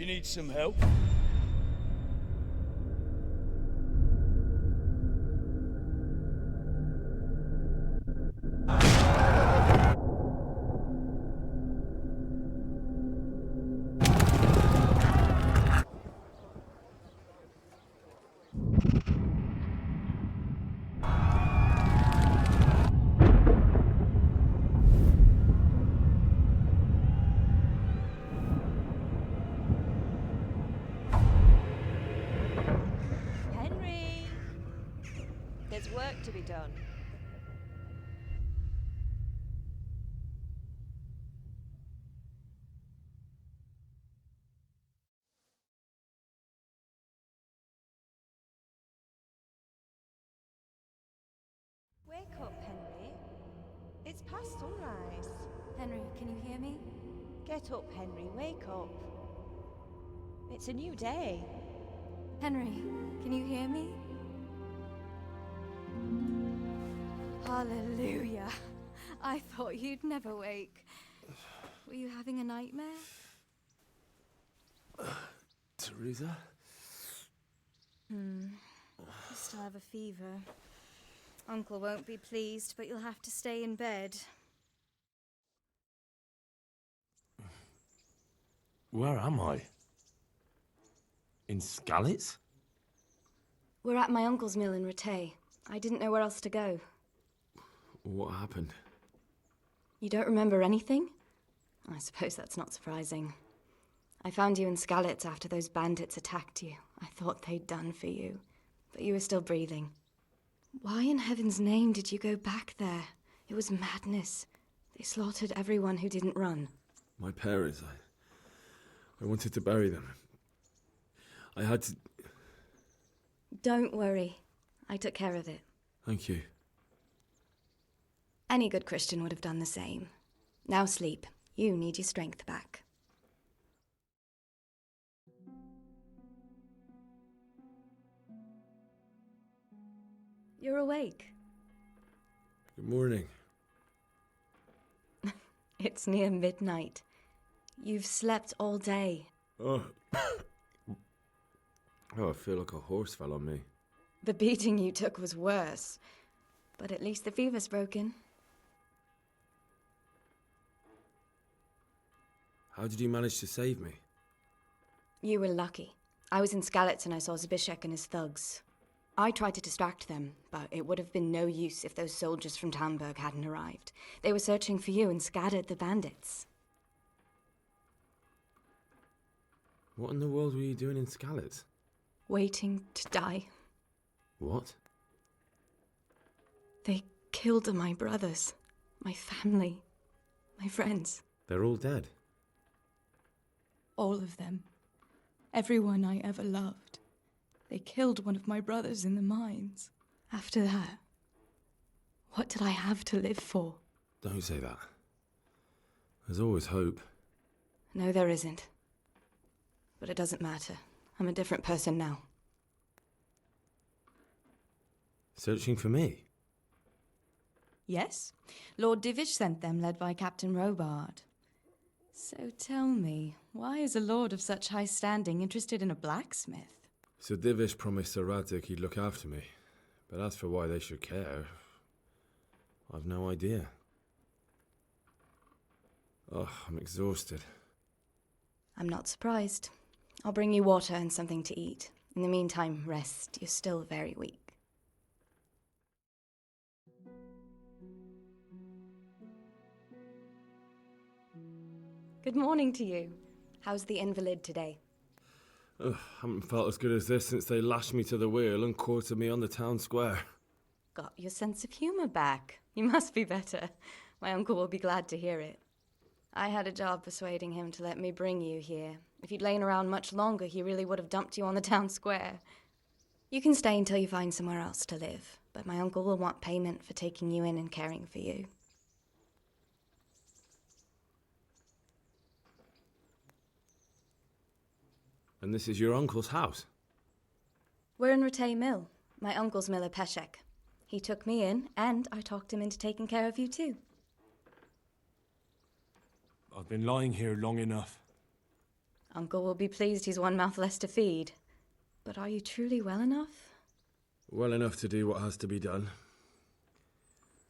you need some help? Henry! There's work to be done. Wake up, Henry. It's past sunrise. Henry, can you hear me? Get up, Henry. Wake up. It's a new day. Henry, can you hear me? Hallelujah. I thought you'd never wake. Were you having a nightmare? Teresa? You still have a fever. Uncle won't be pleased, but you'll have to stay in bed. Where am I? In Skalitz? We're at my uncle's mill in Rattay. I didn't know where else to go. What happened? You don't remember anything? I suppose that's not surprising. I found you in Skalitz after those bandits attacked you. I thought they'd done for you, but you were still breathing. Why in heaven's name did you go back there? It was madness. They slaughtered everyone who didn't run. My parents, I wanted to bury them. I had to... Don't worry. I took care of it. Thank you. Any good Christian would have done the same. Now sleep. You need your strength back. You're awake. Good morning. It's near midnight. You've slept all day. Oh. Oh, I feel like a horse fell on me. The beating you took was worse. But at least the fever's broken. How did you manage to save me? You were lucky. I was in Skalitz and I saw Zbyszek and his thugs. I tried to distract them, but it would have been no use if those soldiers from Talmberg hadn't arrived. They were searching for you and scattered the bandits. What in the world were you doing in Skalitz? Waiting to die. What? They killed my brothers, my family, my friends. They're all dead. All of them. Everyone I ever loved. They killed one of my brothers in the mines. After that, what did I have to live for? Don't say that. There's always hope. No, there isn't. But it doesn't matter. I'm a different person now. Searching for me? Yes, Lord Divish sent them, led by Captain Robard. So tell me, why is a lord of such high standing interested in a blacksmith? So Divish promised Sir Radzig he'd look after me. But as for why they should care, I've no idea. Oh, I'm exhausted. I'm not surprised. I'll bring you water and something to eat. In the meantime, rest. You're still very weak. Good morning to you. How's the invalid today? Ugh, haven't felt as good as this since they lashed me to the wheel and quartered me on the town square. Got your sense of humor back. You must be better. My uncle will be glad to hear it. I had a job persuading him to let me bring you here. If you'd lain around much longer, he really would have dumped you on the town square. You can stay until you find somewhere else to live, but my uncle will want payment for taking you in and caring for you. And this is your uncle's house? We're in Rattay Mill, my uncle's miller Peshek. He took me in, and I talked him into taking care of you too. I've been lying here long enough. Uncle will be pleased he's one mouth less to feed. But are you truly well enough? Well enough to do what has to be done.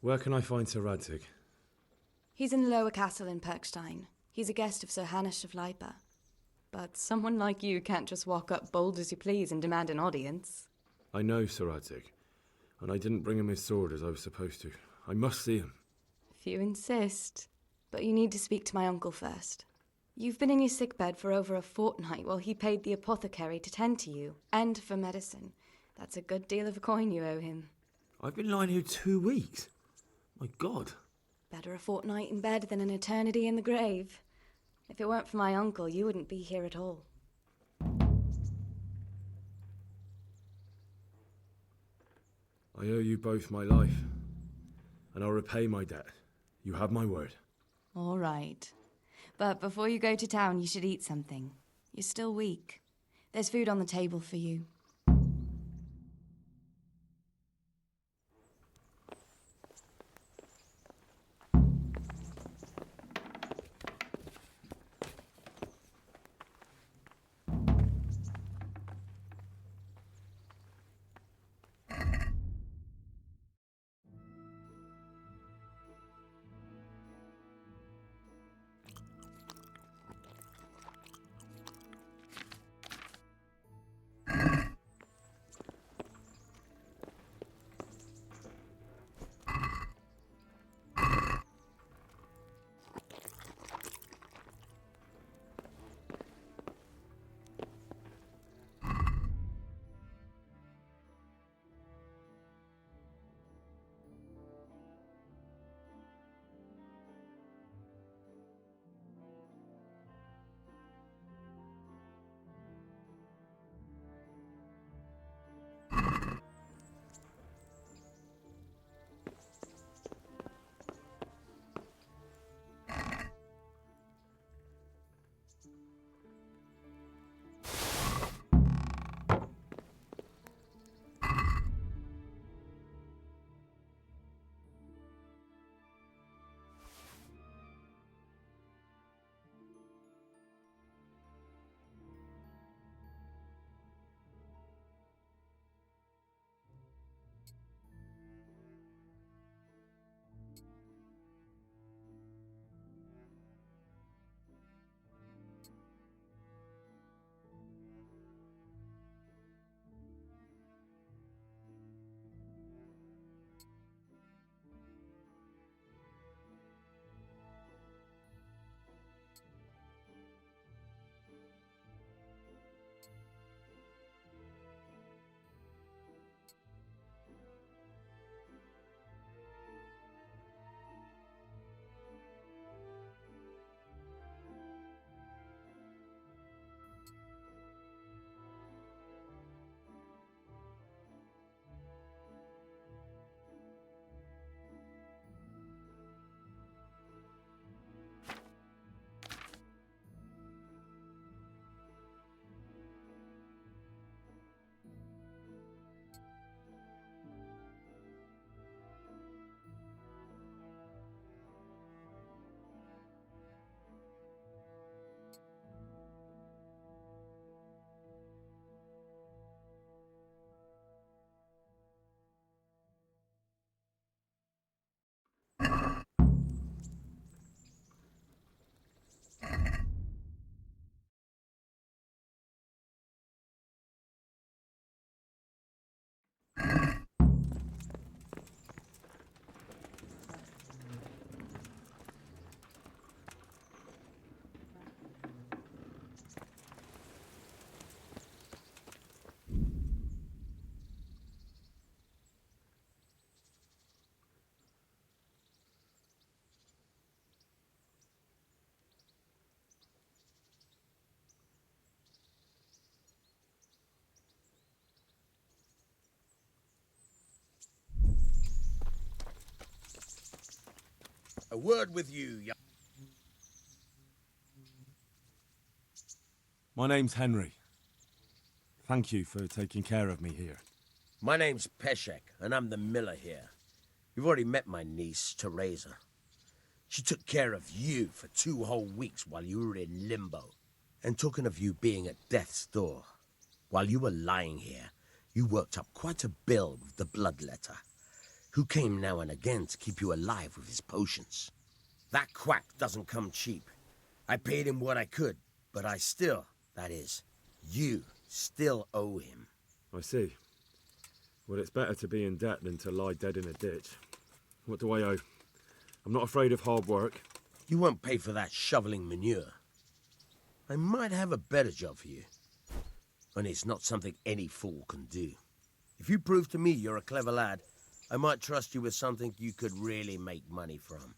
Where can I find Sir Radzig? He's in the lower castle in Perkstein. He's a guest of Sir Hanush of Leipa. But someone like you can't just walk up bold as you please and demand an audience. I know Sir Radzig, and I didn't bring him his sword as I was supposed to. I must see him. If you insist. But you need to speak to my uncle first. You've been in your sickbed for over a fortnight while he paid the apothecary to tend to you, and for medicine. That's a good deal of a coin you owe him. I've been lying here 2 weeks. My God. Better a fortnight in bed than an eternity in the grave. If it weren't for my uncle, you wouldn't be here at all. I owe you both my life, and I'll repay my debt. You have my word. All right. But before you go to town, you should eat something. You're still weak. There's food on the table for you. A word with you, young... My name's Henry. Thank you for taking care of me here. My name's Peshek, and I'm the miller here. You've already met my niece, Teresa. She took care of you for 2 whole weeks while you were in limbo. And talking of you being at death's door, while you were lying here, you worked up quite a bill with the bloodletter, who came now and again to keep you alive with his potions. That quack doesn't come cheap. I paid him what I could, but I still, that is, you still owe him. I see. Well, it's better to be in debt than to lie dead in a ditch. What do I owe? I'm not afraid of hard work. You won't pay for that shoveling manure. I might have a better job for you. And it's not something any fool can do. If you prove to me you're a clever lad, I might trust you with something you could really make money from.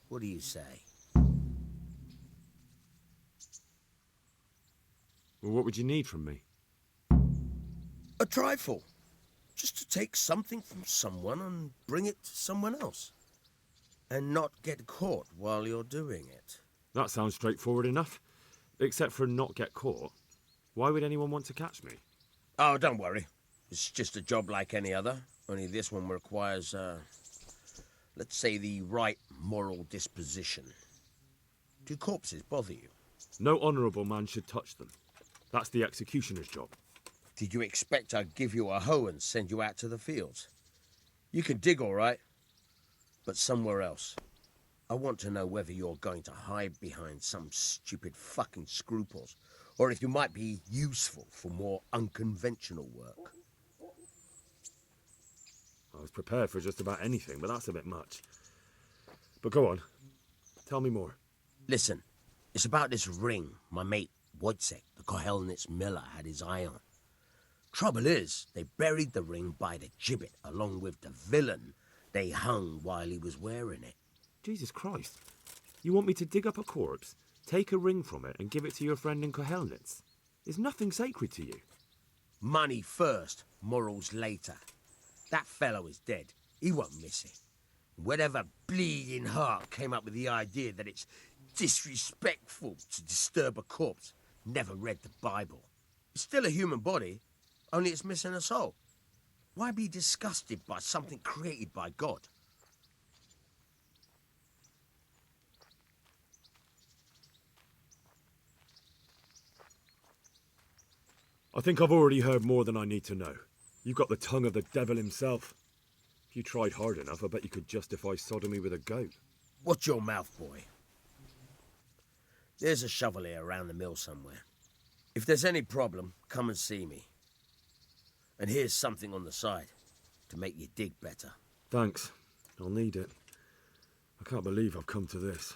What do you say? Well, what would you need from me? A trifle. Just to take something from someone and bring it to someone else. And not get caught while you're doing it. That sounds straightforward enough. Except for not get caught. Why would anyone want to catch me? Oh, don't worry. It's just a job like any other. Only this one requires, let's say, the right moral disposition. Do corpses bother you? No honourable man should touch them. That's the executioner's job. Did you expect I'd give you a hoe and send you out to the fields? You can dig all right, but somewhere else. I want to know whether you're going to hide behind some stupid fucking scruples, or if you might be useful for more unconventional work. I was prepared for just about anything, but that's a bit much. But go on. Tell me more. Listen, it's about this ring my mate Wojciech, the Kohelnitz miller, had his eye on. Trouble is, they buried the ring by the gibbet along with the villain they hung while he was wearing it. Jesus Christ. You want me to dig up a corpse, take a ring from it, and give it to your friend in Kohelnitz? Is nothing sacred to you? Money first, morals later. That fellow is dead. He won't miss it. Whatever bleeding heart came up with the idea that it's disrespectful to disturb a corpse never read the Bible. It's still a human body, only it's missing a soul. Why be disgusted by something created by God? I think I've already heard more than I need to know. You've got the tongue of the devil himself. If you tried hard enough, I bet you could justify sodomy with a goat. Watch your mouth, boy. There's a shovel here around the mill somewhere. If there's any problem, come and see me. And here's something on the side to make you dig better. Thanks. I'll need it. I can't believe I've come to this.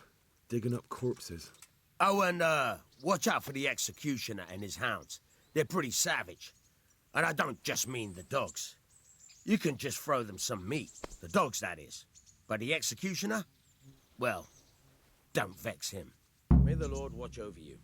Digging up corpses. Oh, and watch out for the executioner and his hounds. They're pretty savage. And I don't just mean the dogs. You can just throw them some meat. The dogs, that is. But the executioner? Well, don't vex him. May the Lord watch over you.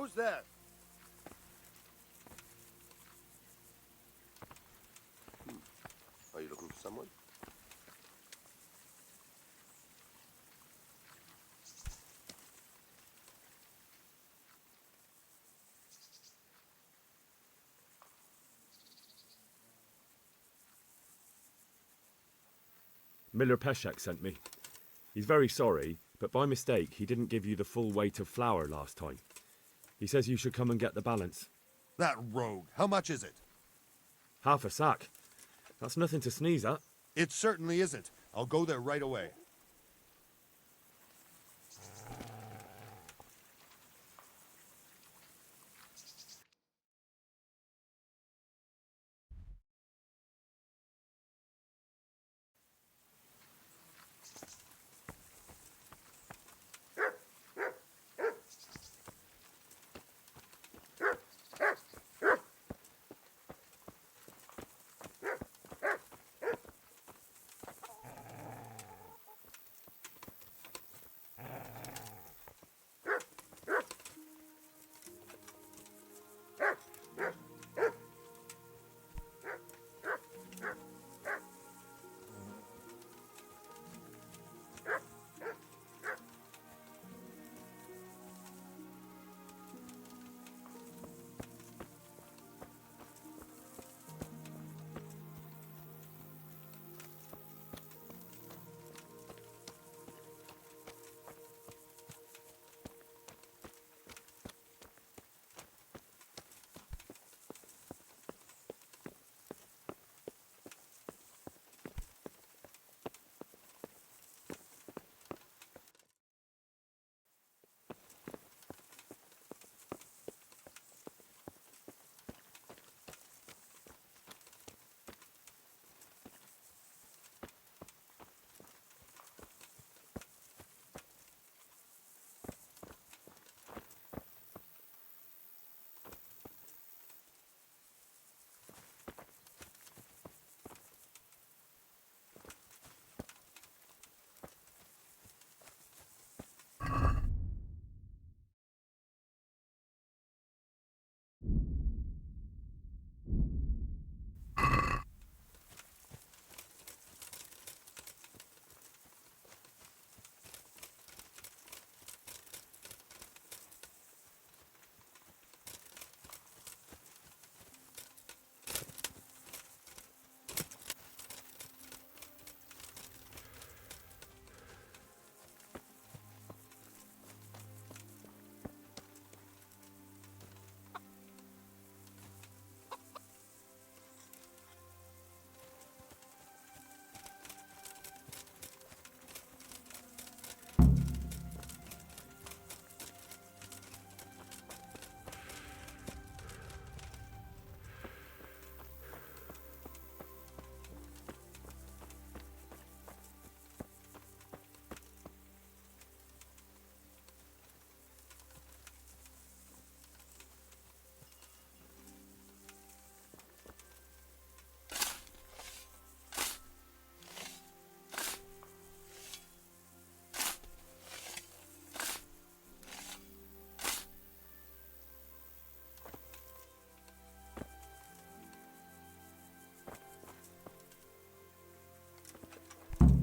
Who's there? Are you looking for someone? Miller Peshek sent me. He's very sorry, but by mistake he didn't give you the full weight of flour last time. He says you should come and get the balance. That rogue. How much is it? Half a sack. That's nothing to sneeze at. It certainly isn't. I'll go there right away.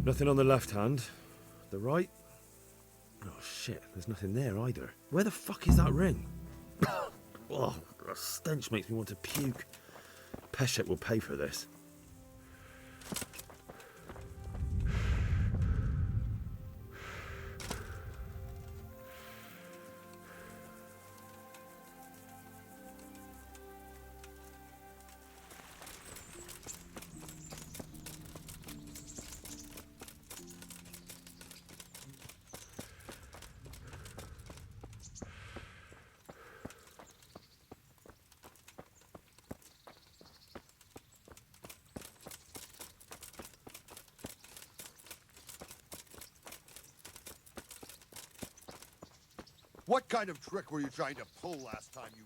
Nothing on the left hand. The right? Oh shit, there's nothing there either. Where the fuck is that ring? Oh, the stench makes me want to puke. Peshek will pay for this. What kind of trick were you trying to pull last time, you...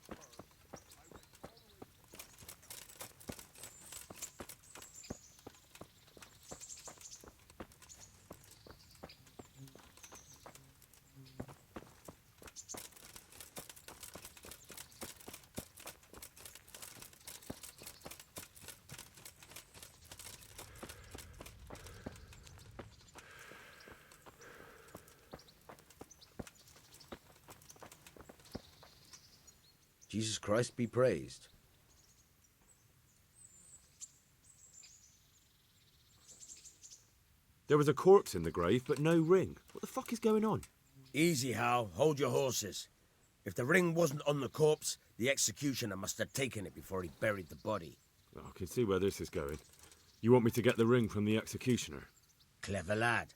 Jesus Christ be praised. There was a corpse in the grave, but no ring. What the fuck is going on? Easy, Hal. Hold your horses. If the ring wasn't on the corpse, the executioner must have taken it before he buried the body. Oh, I can see where this is going. You want me to get the ring from the executioner? Clever lad.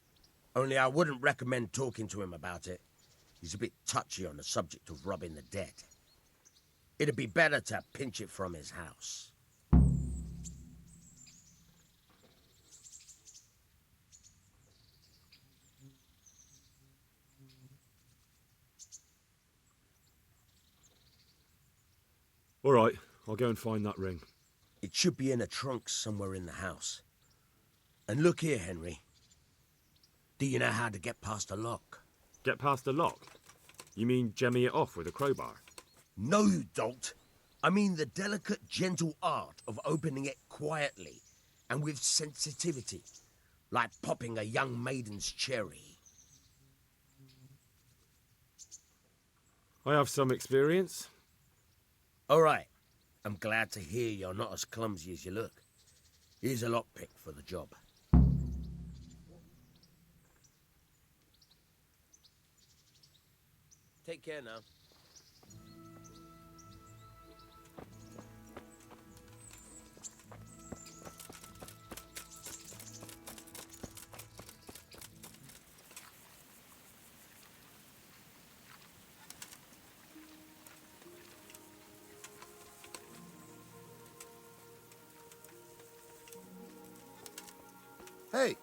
Only I wouldn't recommend talking to him about it. He's a bit touchy on the subject of robbing the dead. It'd be better to pinch it from his house. All right, I'll go and find that ring. It should be in a trunk somewhere in the house. And look here, Henry. Do you know how to get past a lock? Get past the lock? You mean jemmy it off with a crowbar? No, you don't. I mean the delicate, gentle art of opening it quietly and with sensitivity, like popping a young maiden's cherry. I have some experience. All right. I'm glad to hear you're not as clumsy as you look. Here's a lockpick for the job. Take care now. Hey!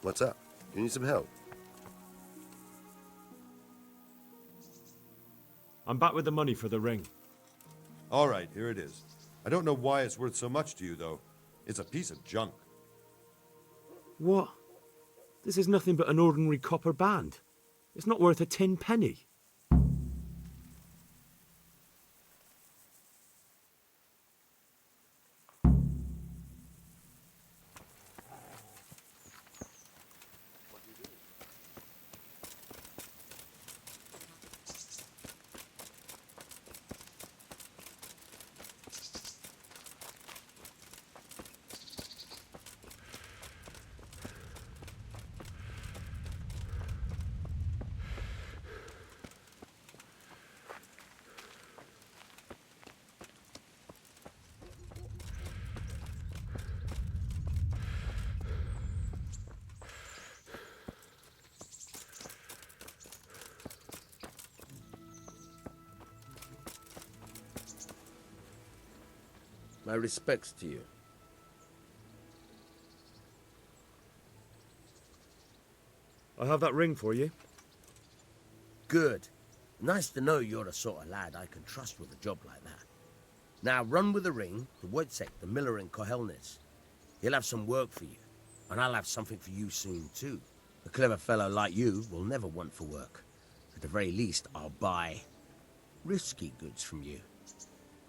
What's up? You need some help? I'm back with the money for the ring. All right, here it is. I don't know why it's worth so much to you, though. It's a piece of junk. What? This is nothing but an ordinary copper band. It's not worth a tin penny. My respects to you. I have that ring for you. Good. Nice to know you're the sort of lad I can trust with a job like that. Now run with the ring to Wojciech, the miller in Kohelnitz. He'll have some work for you, and I'll have something for you soon too. A clever fellow like you will never want for work. At the very least, I'll buy risky goods from you.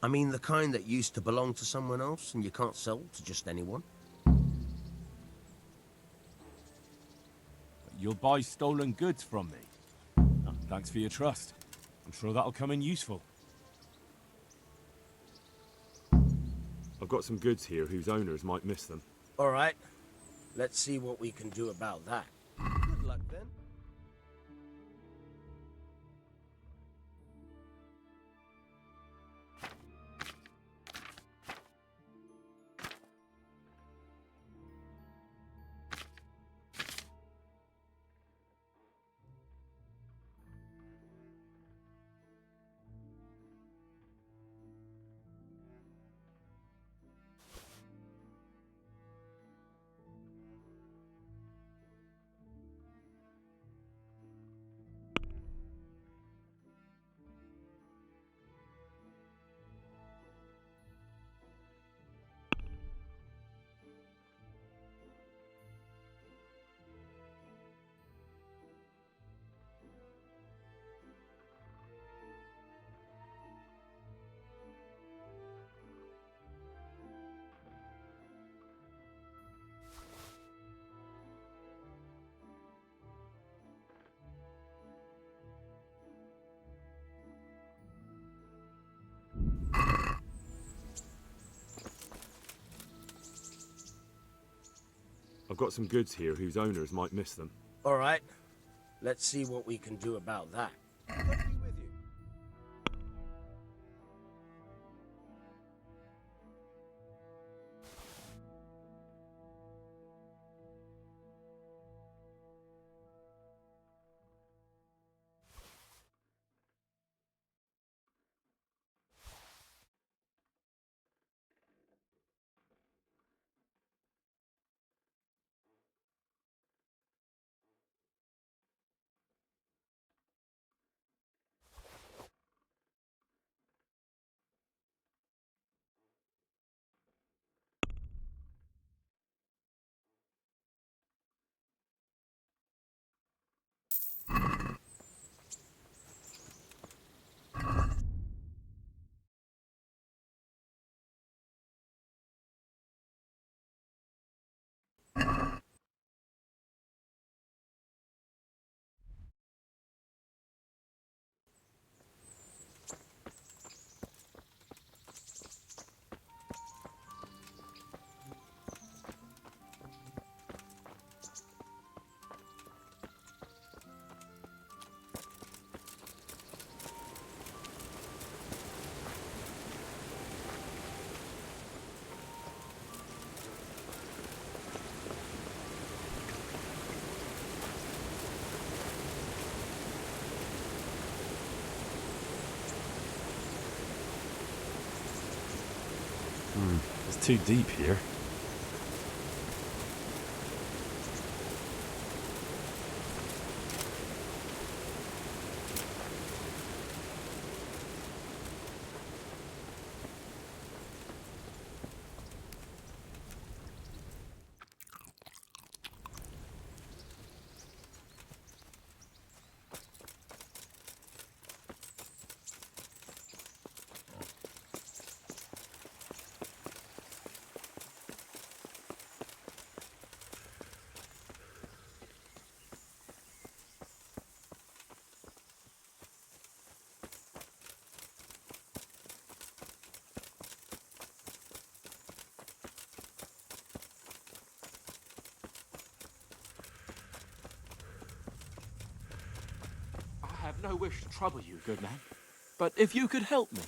I mean the kind that used to belong to someone else and you can't sell to just anyone. You'll buy stolen goods from me. Oh, thanks for your trust. I'm sure that'll come in useful. I've got some goods here whose owners might miss them. All right. Let's see what we can do about that. Good luck then. I've got some goods here whose owners might miss them. All right. Let's see what we can do about that. It's too deep here. I have no wish to trouble you, good man. But if you could help me.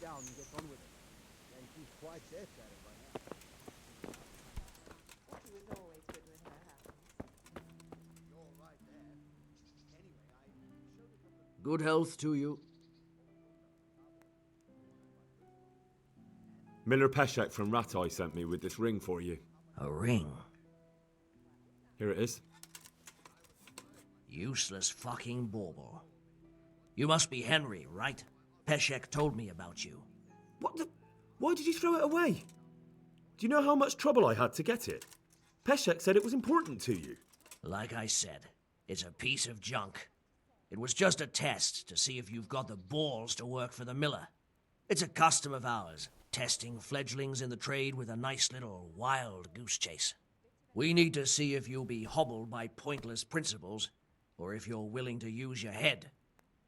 down and gets on with it. And she's quite deaf at it by now. She was always good with her hands. You're right there. Anyway, I showed a couple of... Good health to you. Miller Peshek from Ratai sent me with this ring for you. A ring? Here it is. Useless fucking bauble. You must be Henry, right? Peshek told me about you. What the... Why did you throw it away? Do you know how much trouble I had to get it? Peshek said it was important to you. Like I said, it's a piece of junk. It was just a test to see if you've got the balls to work for the miller. It's a custom of ours, testing fledglings in the trade with a nice little wild goose chase. We need to see if you'll be hobbled by pointless principles, or if you're willing to use your head.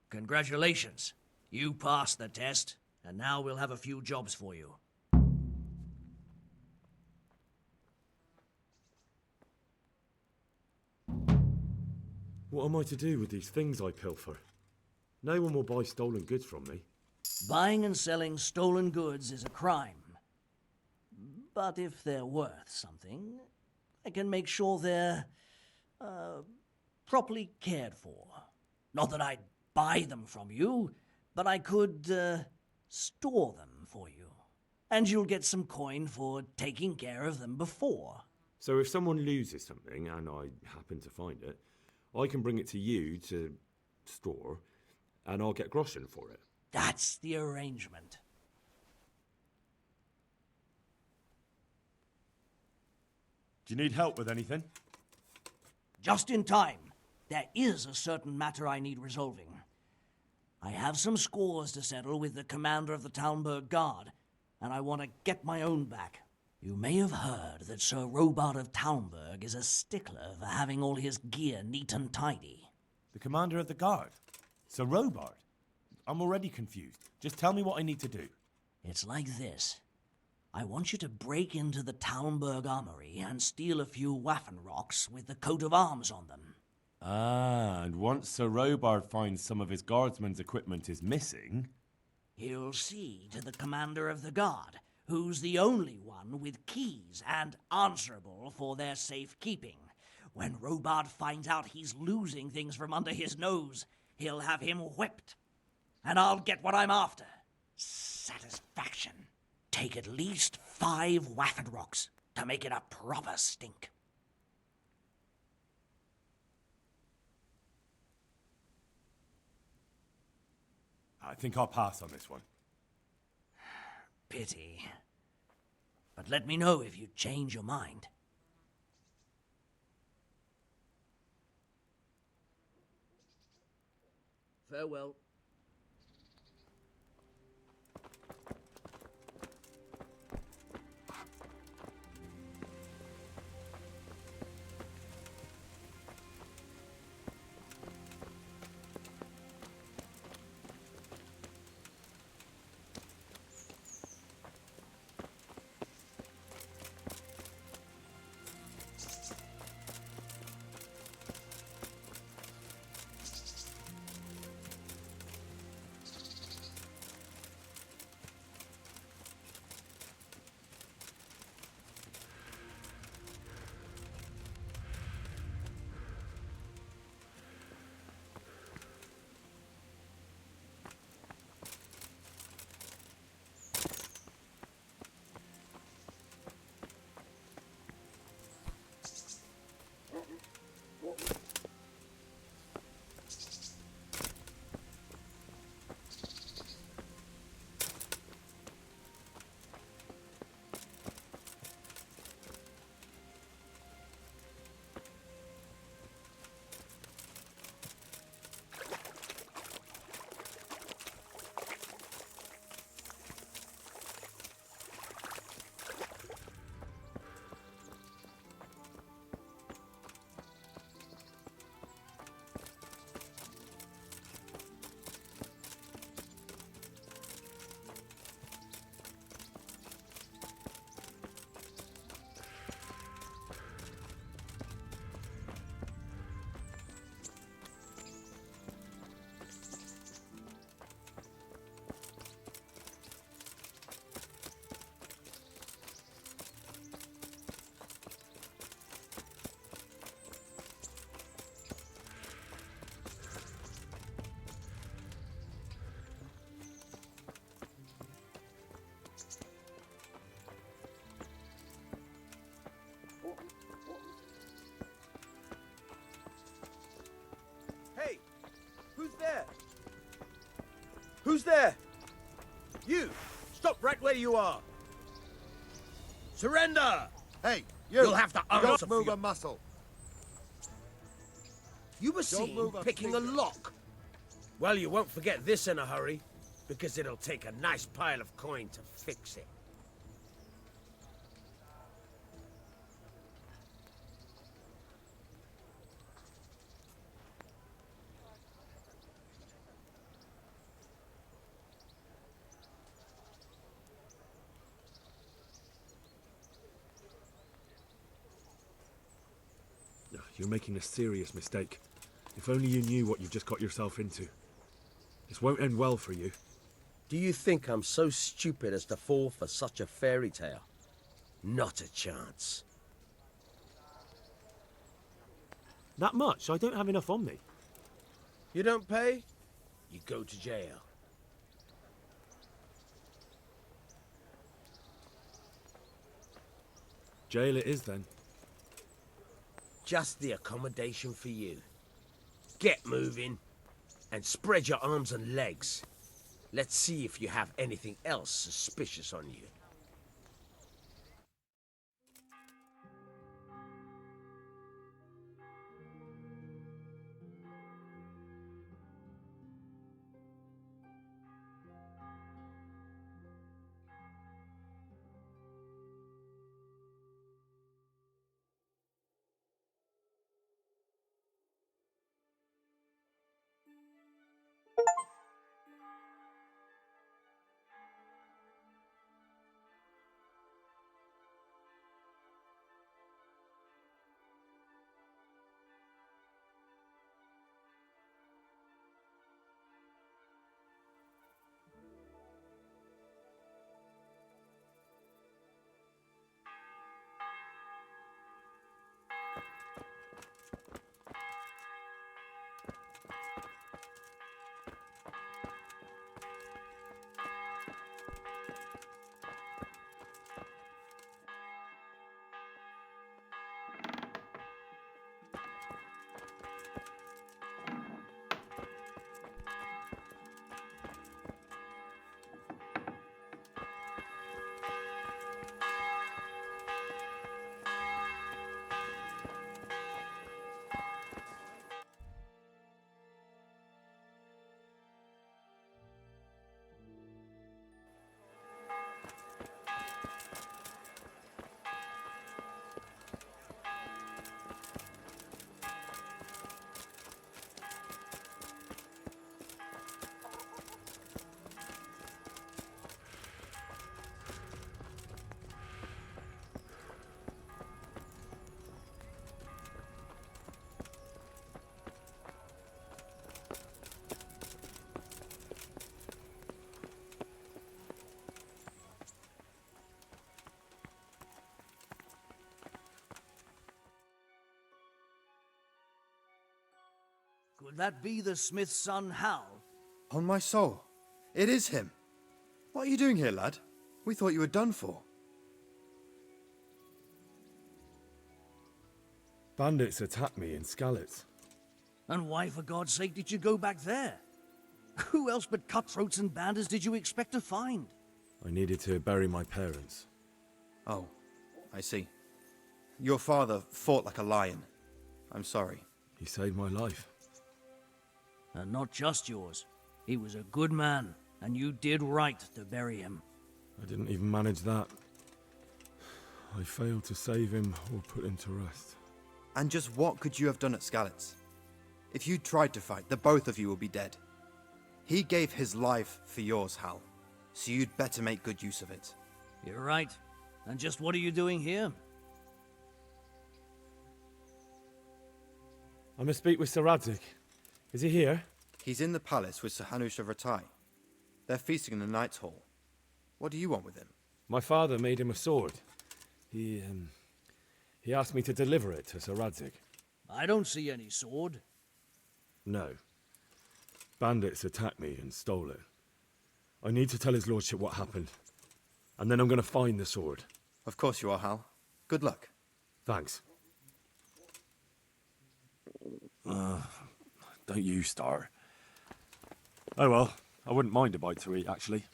Congratulations. You passed the test, and now we'll have a few jobs for you. What am I to do with these things I pilfer? No one will buy stolen goods from me. Buying and selling stolen goods is a crime. But if they're worth something, I can make sure they're, properly cared for. Not that I'd buy them from you, but I could, store them for you. And you'll get some coin for taking care of them before. So if someone loses something, and I happen to find it, I can bring it to you to store, and I'll get groschen for it. That's the arrangement. Do you need help with anything? Just in time. There is a certain matter I need resolving. I have some scores to settle with the commander of the Talmberg Guard, and I want to get my own back. You may have heard that Sir Robart of Talmberg is a stickler for having all his gear neat and tidy. The commander of the guard? Sir Robart? I'm already confused. Just tell me what I need to do. It's like this. I want you to break into the Talmberg armory and steal a few Waffen rocks with the coat of arms on them. Ah, and once Sir Robart finds some of his guardsmen's equipment is missing... He'll see to the commander of the guard, who's the only one with keys and answerable for their safekeeping. When Robart finds out he's losing things from under his nose, he'll have him whipped. And I'll get what I'm after. Satisfaction. Take at least 5 Waffen rocks to make it a proper stink. I think I'll pass on this one. Pity. But let me know if you change your mind. Farewell. Who's there? You! Stop right where you are! Surrender! Hey, you! You'll have to answer Don't for move your... a muscle. You were seen move a picking a finger. lock. Well, you won't forget this in a hurry, because it'll take a nice pile of coin to fix it. You're making a serious mistake. If only you knew what you've just got yourself into. This won't end well for you. Do you think I'm so stupid as to fall for such a fairy tale? Not a chance. That much? I don't have enough on me. You don't pay? You go to jail. Jail it is then. Just the accommodation for you. Get moving and spread your arms and legs. Let's see if you have anything else suspicious on you. Could that be the smith's son, Hal? On my soul, it is him. What are you doing here, lad? We thought you were done for. Bandits attacked me in Skalitz. And why, for God's sake, did you go back there? Who else but cutthroats and bandits did you expect to find? I needed to bury my parents. Oh, I see. Your father fought like a lion. I'm sorry. He saved my life. And not just yours. He was a good man, and you did right to bury him. I didn't even manage that. I failed to save him or put him to rest. And just what could you have done at Skalitz? If you tried to fight, the both of you will be dead. He gave his life for yours, Hal. So you'd better make good use of it. You're right. And just what are you doing here? I must speak with Sir Radzig. Is he here? He's in the palace with Sir Hanush of Ratai. They're feasting in the Knight's Hall. What do you want with him? My father made him a sword. He asked me to deliver it to Sir Radzig. I don't see any sword. No. Bandits attacked me and stole it. I need to tell his lordship what happened. And then I'm going to find the sword. Of course you are, Hal. Good luck. Thanks. Don't you start. Oh well, I wouldn't mind a bite to eat, actually.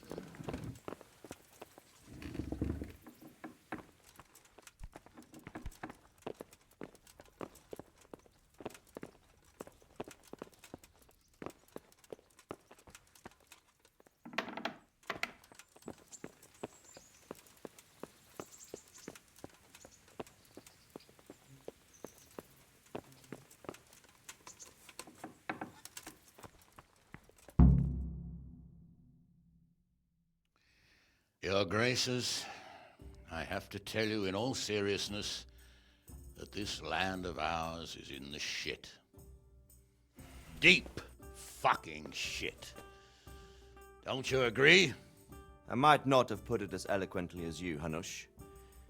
Your Graces, I have to tell you in all seriousness that this land of ours is in the shit. Deep fucking shit. Don't you agree? I might not have put it as eloquently as you, Hanush,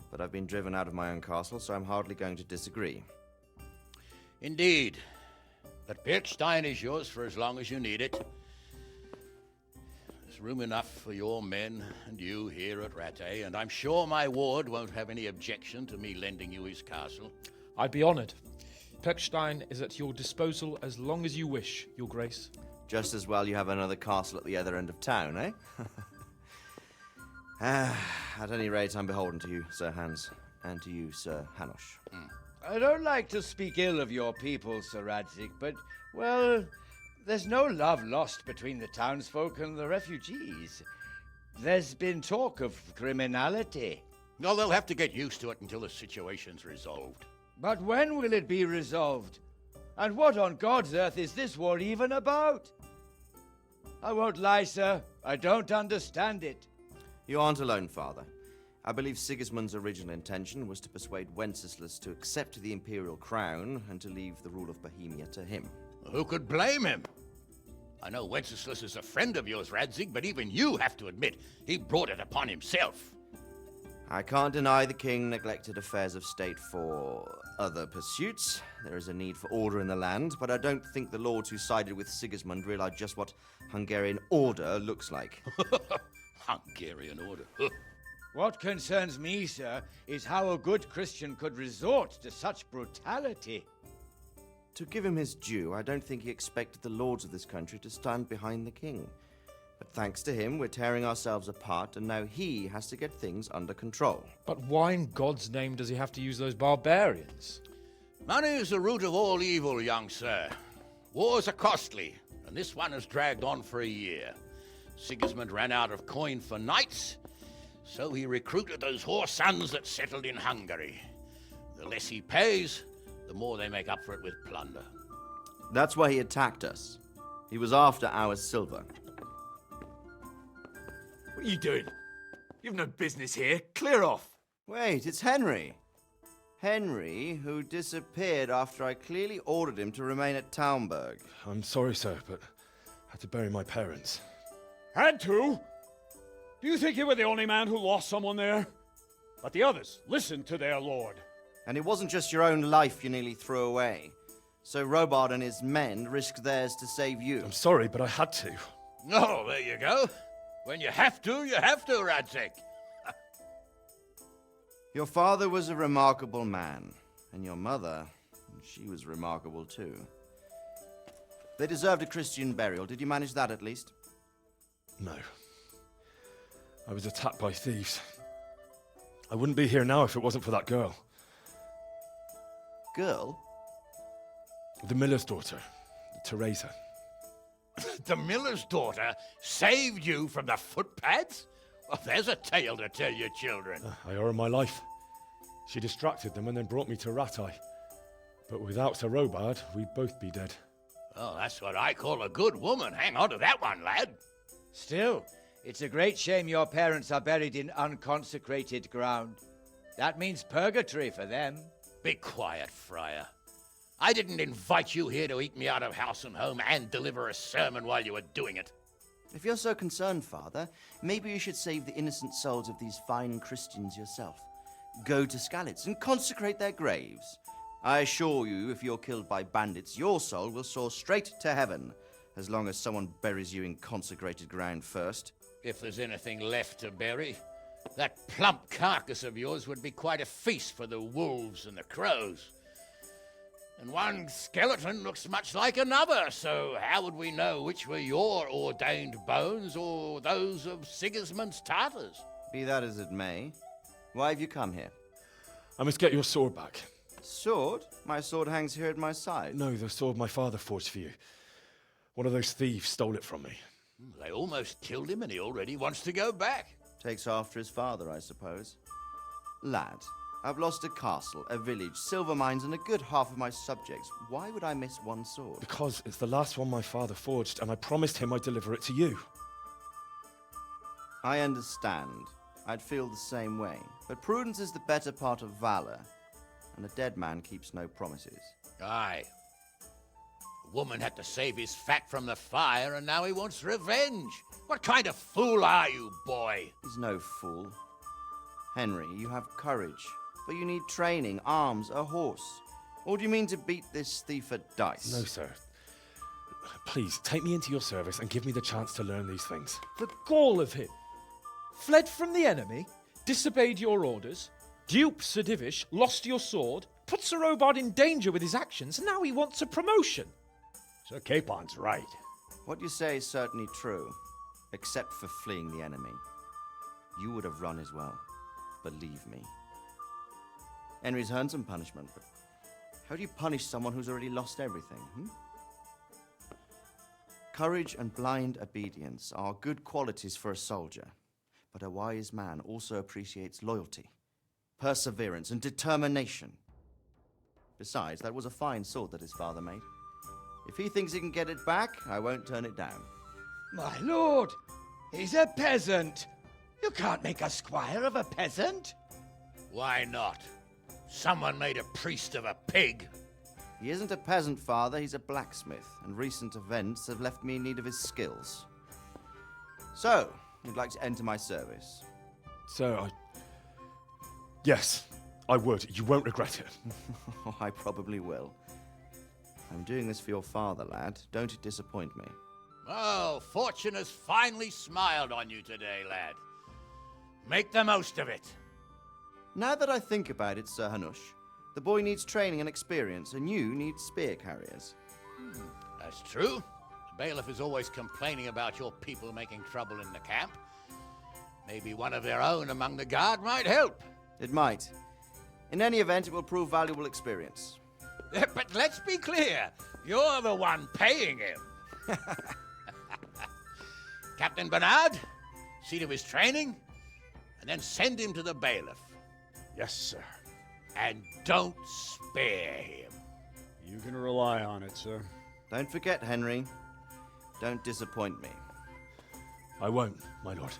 but I've been driven out of my own castle, so I'm hardly going to disagree. Indeed. But Pirkstein is yours for as long as you need it. There's room enough for your men and you here at Rattay, and I'm sure my ward won't have any objection to me lending you his castle. I'd be honored. Pirkstein is at your disposal as long as you wish, Your Grace. Just as well you have another castle at the other end of town, eh? At any rate, I'm beholden to you, Sir Hans, and to you, Sir Hanush. I don't like to speak ill of your people, Sir Radzig, but, well, there's no love lost between the townsfolk and the refugees. There's been talk of criminality. No, they'll have to get used to it until the situation's resolved. But when will it be resolved? And what on God's earth is this war even about? I won't lie, sir. I don't understand it. You aren't alone, Father. I believe Sigismund's original intention was to persuade Wenceslas to accept the imperial crown and to leave the rule of Bohemia to him. Who could blame him? I know Wenceslas is a friend of yours, Radzig, but even you have to admit he brought it upon himself. I can't deny the king neglected affairs of state for other pursuits. There is a need for order in the land, but I don't think the lords who sided with Sigismund realized just what Hungarian order looks like. Hungarian order? What concerns me, sir, is how a good Christian could resort to such brutality. To give him his due, I don't think he expected the lords of this country to stand behind the king. But thanks to him, we're tearing ourselves apart, and now he has to get things under control. But why in God's name does he have to use those barbarians? Money is the root of all evil, young sir. Wars are costly, and this one has dragged on for a year. Sigismund ran out of coin for knights, so he recruited those whore sons that settled in Hungary. The less he pays, the more they make up for it with plunder. That's why he attacked us. He was after our silver. What are you doing? You've no business here. Clear off. Wait, it's Henry. Henry, who disappeared after I clearly ordered him to remain at Taumberg. I'm sorry, sir, but I had to bury my parents. Had to? Do you think you were the only man who lost someone there? But the others listened to their lord. And it wasn't just your own life you nearly threw away. So Robard and his men risked theirs to save you. I'm sorry, but I had to. Oh, there you go. When you have to, Radzig. Your father was a remarkable man, and your mother, she was remarkable too. They deserved a Christian burial. Did you manage that at least? No. I was attacked by thieves. I wouldn't be here now if it wasn't for that girl. Girl? The miller's daughter, Teresa. The miller's daughter saved you from the footpads? Well, there's a tale to tell your children. I owe her my life. She distracted them and then brought me to Rattay. But without Sir Robard, we'd both be dead. Oh, that's what I call a good woman. Hang on to that one, lad. Still, it's a great shame your parents are buried in unconsecrated ground. That means purgatory for them. Be quiet, Friar. I didn't invite you here to eat me out of house and home and deliver a sermon while you were doing it. If you're so concerned, Father, maybe you should save the innocent souls of these fine Christians yourself. Go to Skalitz and consecrate their graves. I assure you, if you're killed by bandits, your soul will soar straight to heaven, as long as someone buries you in consecrated ground first. If there's anything left to bury, that plump carcass of yours would be quite a feast for the wolves and the crows. And one skeleton looks much like another, so how would we know which were your ordained bones or those of Sigismund's Tartars? Be that as it may, why have you come here? I must get your sword back. Sword? My sword hangs here at my side. No, the sword my father forged for you. One of those thieves stole it from me. They almost killed him and he already wants to go back. Takes after his father, I suppose. Lad, I've lost a castle, a village, silver mines, and a good half of my subjects. Why would I miss one sword? Because it's the last one my father forged, and I promised him I'd deliver it to you. I understand. I'd feel the same way. But prudence is the better part of valor, and a dead man keeps no promises. Aye. The woman had to save his fat from the fire, and now he wants revenge. What kind of fool are you, boy? He's no fool. Henry, you have courage, but you need training, arms, a horse. Or do you mean to beat this thief at dice? No, sir. Please, take me into your service and give me the chance to learn these things. The gall of him. Fled from the enemy, disobeyed your orders, duped Sir Divish, lost your sword, put Sir Robard in danger with his actions, and now he wants a promotion. Sir Capon's right. What you say is certainly true, except for fleeing the enemy. You would have run as well. Believe me. Henry's earned some punishment, but how do you punish someone who's already lost everything, Courage and blind obedience are good qualities for a soldier, but a wise man also appreciates loyalty, perseverance, and determination. Besides, that was a fine sword that his father made. If he thinks he can get it back, I won't turn it down. My lord, he's a peasant. You can't make a squire of a peasant. Why not? Someone made a priest of a pig. He isn't a peasant, father, he's a blacksmith, and recent events have left me in need of his skills. So, you'd like to enter my service? Sir, Yes, I would. You won't regret it. Oh, I probably will. I'm doing this for your father, lad. Don't it disappoint me. Oh, fortune has finally smiled on you today, lad. Make the most of it. Now that I think about it, Sir Hanush, the boy needs training and experience, and you need spear carriers. That's true. The bailiff is always complaining about your people making trouble in the camp. Maybe one of their own among the guard might help. It might. In any event, it will prove valuable experience. But let's be clear. You're the one paying him. Captain Bernard, see to his training, and then send him to the bailiff. Yes, sir. And don't spare him. You can rely on it, sir. Don't forget, Henry. Don't disappoint me. I won't, my lord.